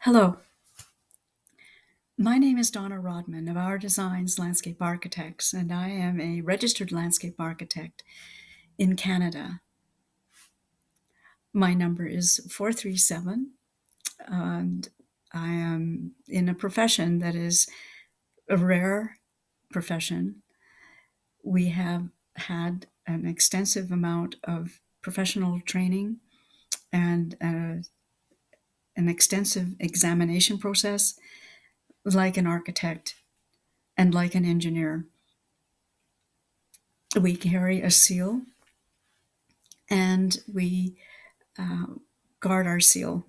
Hello, my name is Donna Rodman of Our Designs Landscape Architects, and I am a registered landscape architect in Canada. My number is 437, and I am in a profession that is a rare profession. We have had an extensive amount of professional training and an extensive examination process, like an architect and like an engineer. We carry a seal and we uh, guard our seal.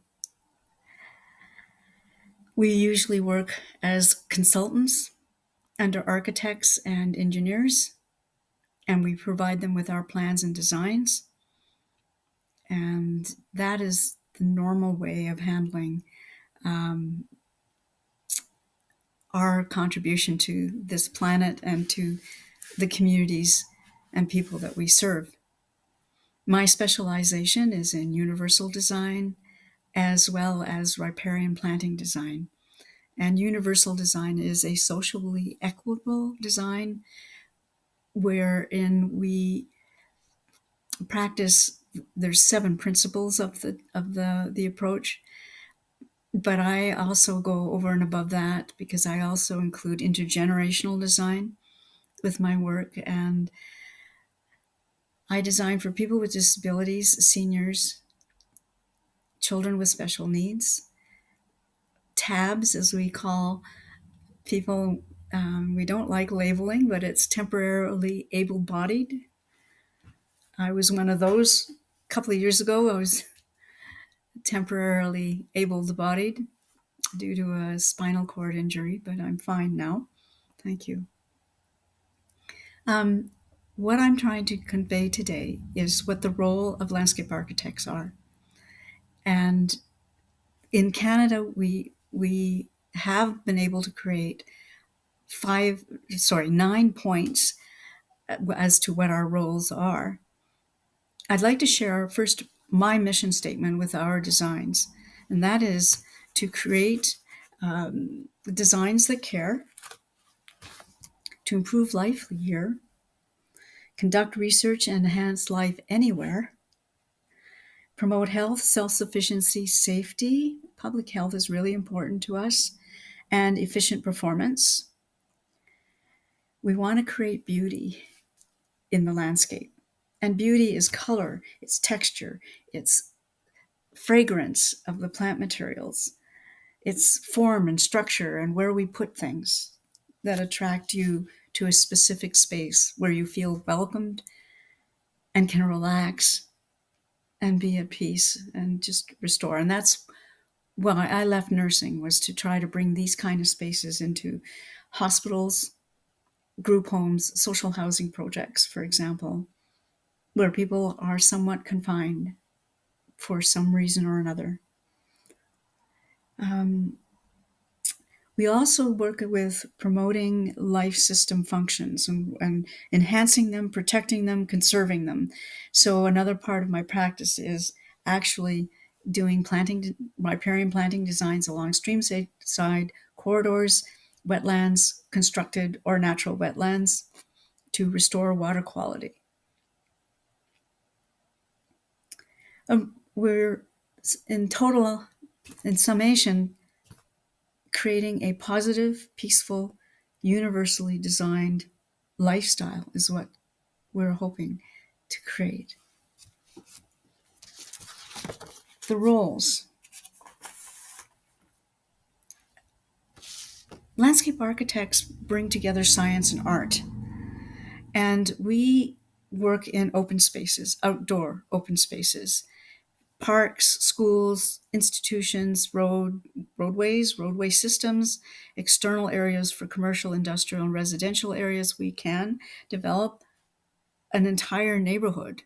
We usually work as consultants under architects and engineers, and we provide them with our plans and designs. And that is the normal way of handling um, our contribution to this planet and to the communities and people that we serve. My specialization is in universal design as well as riparian planting design. And universal design is a socially equitable design wherein we practice. There's 7 principles of the approach, but I also go over and above that because I also include intergenerational design with my work, and I design for people with disabilities, seniors, children with special needs, tabs, as we call people. We don't like labeling, but it's temporarily able-bodied. I was one of those a couple of years ago. I was temporarily able-bodied due to a spinal cord injury, but I'm fine now. Thank you. Um, what I'm trying to convey today is what the role of landscape architects are. And in Canada, we have been able to create 9 points as to what our roles are. I'd like to share first my mission statement with our designs, and that is to create designs that care, to improve life here, conduct research and enhance life anywhere, promote health, self-sufficiency, safety. Public health is really important to us, and efficient performance. We want to create beauty in the landscape. And beauty is color, it's texture, it's fragrance of the plant materials, it's form and structure and where we put things that attract you to a specific space where you feel welcomed and can relax and be at peace and just restore. And that's why I left nursing, was to try to bring these kind of spaces into hospitals, group homes, social housing projects, for example, where people are somewhat confined for some reason or another. We also work with promoting life system functions and enhancing them, protecting them, conserving them. So another part of my practice is actually doing riparian planting designs along streamside corridors, wetlands, constructed or natural wetlands, to restore water quality. We're in summation, creating a positive, peaceful, universally designed lifestyle is what we're hoping to create. The roles. Landscape architects bring together science and art, and we work in open spaces, outdoor open spaces, parks, schools, institutions, roadways, roadway systems, external areas for commercial, industrial, and residential areas. We can develop an entire neighborhood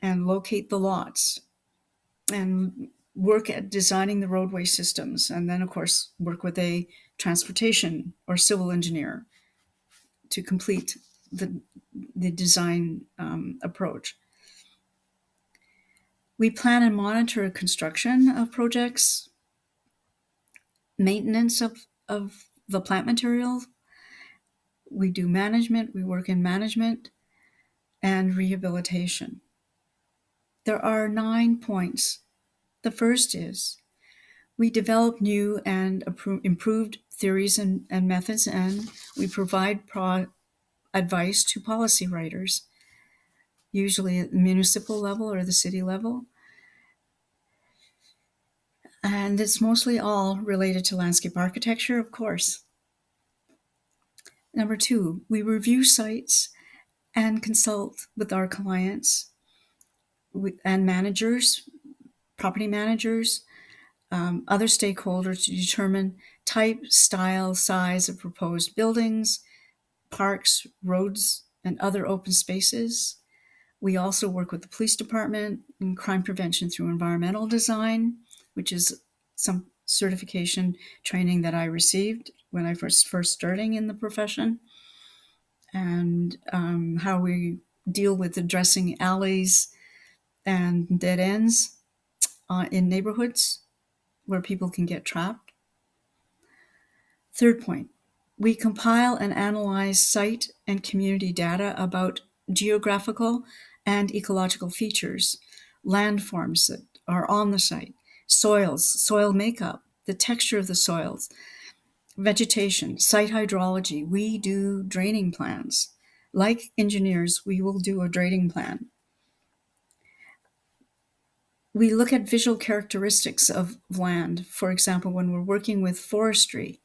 and locate the lots and work at designing the roadway systems. And then, of course, work with a transportation or civil engineer to complete the design approach. We plan and monitor construction of projects, maintenance of the plant material. We do management, we work in management and rehabilitation. There are 9 points. The first is we develop new and improved theories and methods, and we provide advice to policy writers, usually at the municipal level or the city level. And it's mostly all related to landscape architecture, of course. Number two, we review sites and consult with our clients and managers, property managers, other stakeholders to determine type, style, size of proposed buildings, parks, roads, and other open spaces. We also work with the police department in crime prevention through environmental design, which is some certification training that I received when I first starting in the profession, and how we deal with addressing alleys and dead ends in neighborhoods where people can get trapped. Third point, we compile and analyze site and community data about geographical and ecological features, landforms that are on the site, soils, soil makeup, the texture of the soils, vegetation, site hydrology. We do draining plans. Like engineers, we will do a draining plan. We look at visual characteristics of land. For example, when we're working with forestry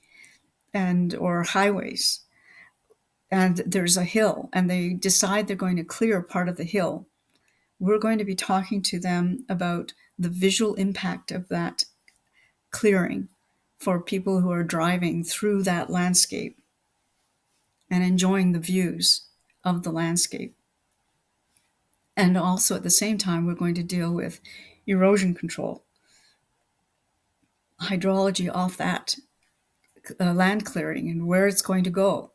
or highways, and there's a hill, and they decide they're going to clear part of the hill, we're going to be talking to them about the visual impact of that clearing for people who are driving through that landscape and enjoying the views of the landscape. And also at the same time, we're going to deal with erosion control, hydrology off that land clearing and where it's going to go.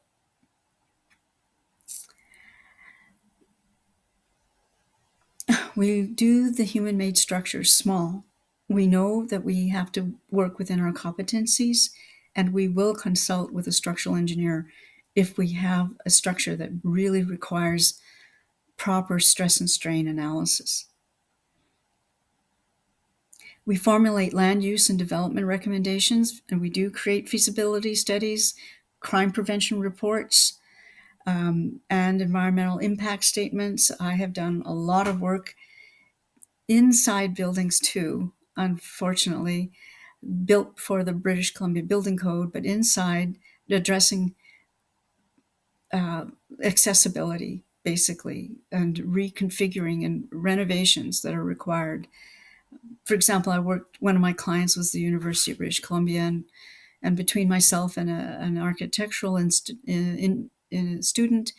We do the human-made structures small. We know that we have to work within our competencies, and we will consult with a structural engineer if we have a structure that really requires proper stress and strain analysis. We formulate land use and development recommendations, and we do create feasibility studies, crime prevention reports, and environmental impact statements. I have done a lot of work inside buildings too, unfortunately, built for the British Columbia Building Code, but inside addressing accessibility, basically, and reconfiguring and renovations that are required. For example, one of my clients was the University of British Columbia, and between myself and an architectural student,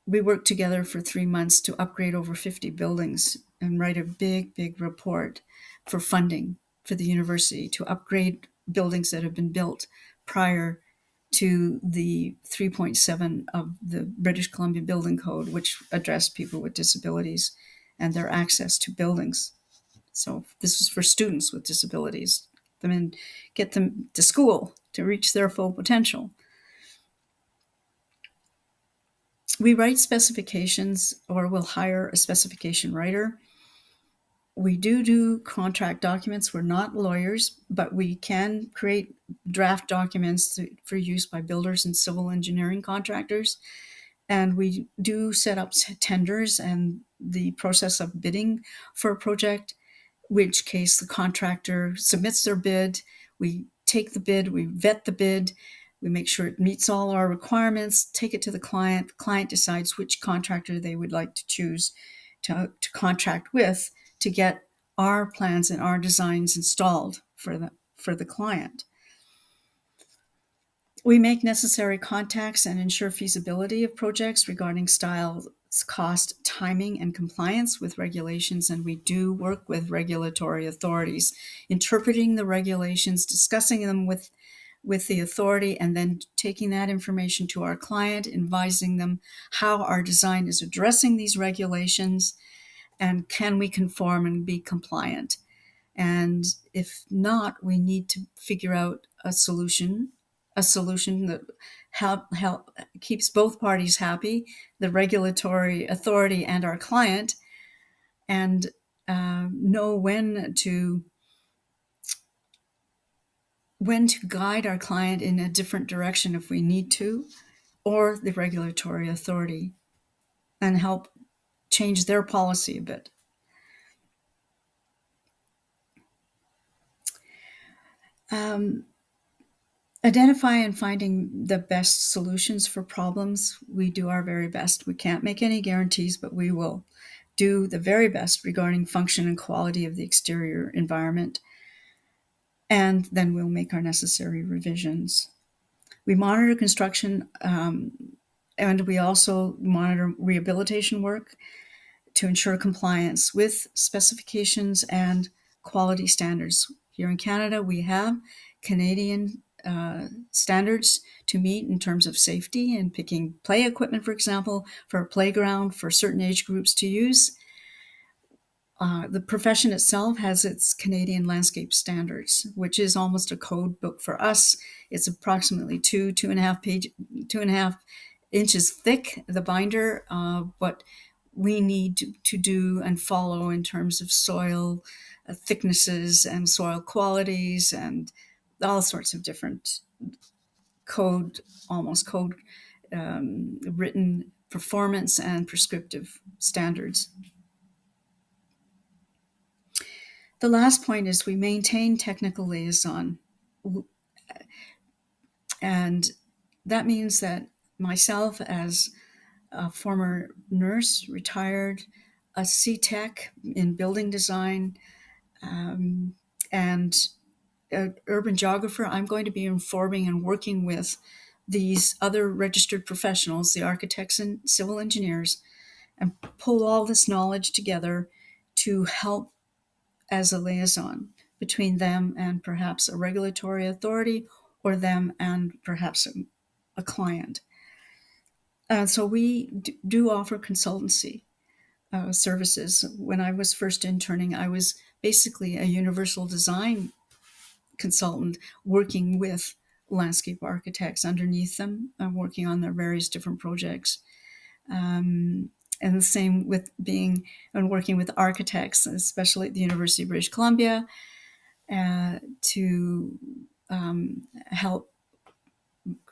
we worked together for 3 months to upgrade over 50 buildings and write a big, big report for funding for the university to upgrade buildings that have been built prior to the 3.7 of the British Columbia Building Code, which addressed people with disabilities and their access to buildings. So this is for students with disabilities, get them to school to reach their full potential. We write specifications, or we'll hire a specification writer. We do contract documents. We're not lawyers, but we can create draft documents for use by builders and civil engineering contractors. And we do set up tenders and the process of bidding for a project, which case the contractor submits their bid. We take the bid, we vet the bid, we make sure it meets all our requirements, take it to the client. The client decides which contractor they would like to choose to contract with to get our plans and our designs installed for the client. We make necessary contacts and ensure feasibility of projects regarding style, cost, timing, and compliance with regulations, and we do work with regulatory authorities, interpreting the regulations, discussing them with the authority, and then taking that information to our client, advising them how our design is addressing these regulations, and can we conform and be compliant. And if not, we need to figure out a solution that help keeps both parties happy, the regulatory authority and our client, and know when to guide our client in a different direction if we need to, or the regulatory authority, and help change their policy a bit. Um, Identify and finding the best solutions for problems. We do our very best. We can't make any guarantees, but we will do the very best regarding function and quality of the exterior environment, and then we'll make our necessary revisions. We monitor construction, and we also monitor rehabilitation work to ensure compliance with specifications and quality standards. Here in Canada, we have Canadian standards to meet in terms of safety and picking play equipment, for example, for a playground for certain age groups to use. The profession itself has its Canadian landscape standards, which is almost a code book for us. It's approximately 2.5 inches thick, the binder, but we need to do and follow in terms of soil thicknesses and soil qualities and all sorts of different code, almost code written performance and prescriptive standards. The last point is we maintain technical liaison. And that means that myself, as a former nurse, retired, a C-Tech in building design, and an urban geographer, I'm going to be informing and working with these other registered professionals, the architects and civil engineers, and pull all this knowledge together to help as a liaison between them and perhaps a regulatory authority, or them and perhaps a client. So we do offer consultancy services. When I was first interning, I was basically a universal design consultant working with landscape architects underneath them, working on their various different projects. And the same with being and working with architects, especially at the University of British Columbia, to help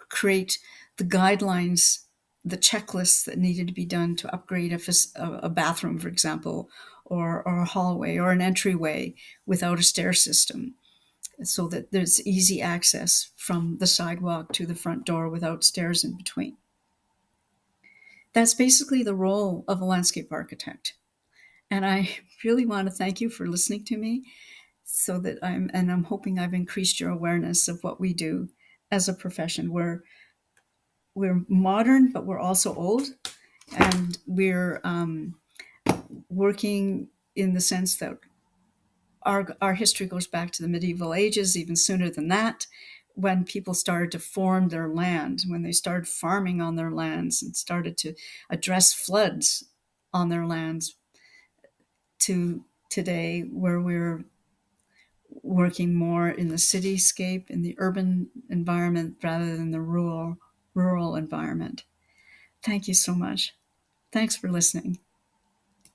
create the guidelines, the checklists that needed to be done to upgrade a bathroom, for example, or a hallway or an entryway without a stair system, so that there's easy access from the sidewalk to the front door without stairs in between. That's basically the role of a landscape architect. And I really want to thank you for listening to me, so that I'm hoping I've increased your awareness of what we do as a profession. We're modern, but we're also old, and we're working in the sense that our history goes back to the medieval ages, even sooner than that, when people started to form their land, when they started farming on their lands and started to address floods on their lands, to today, where we're working more in the cityscape, in the urban environment, rather than the rural environment. Thank you so much. Thanks for listening.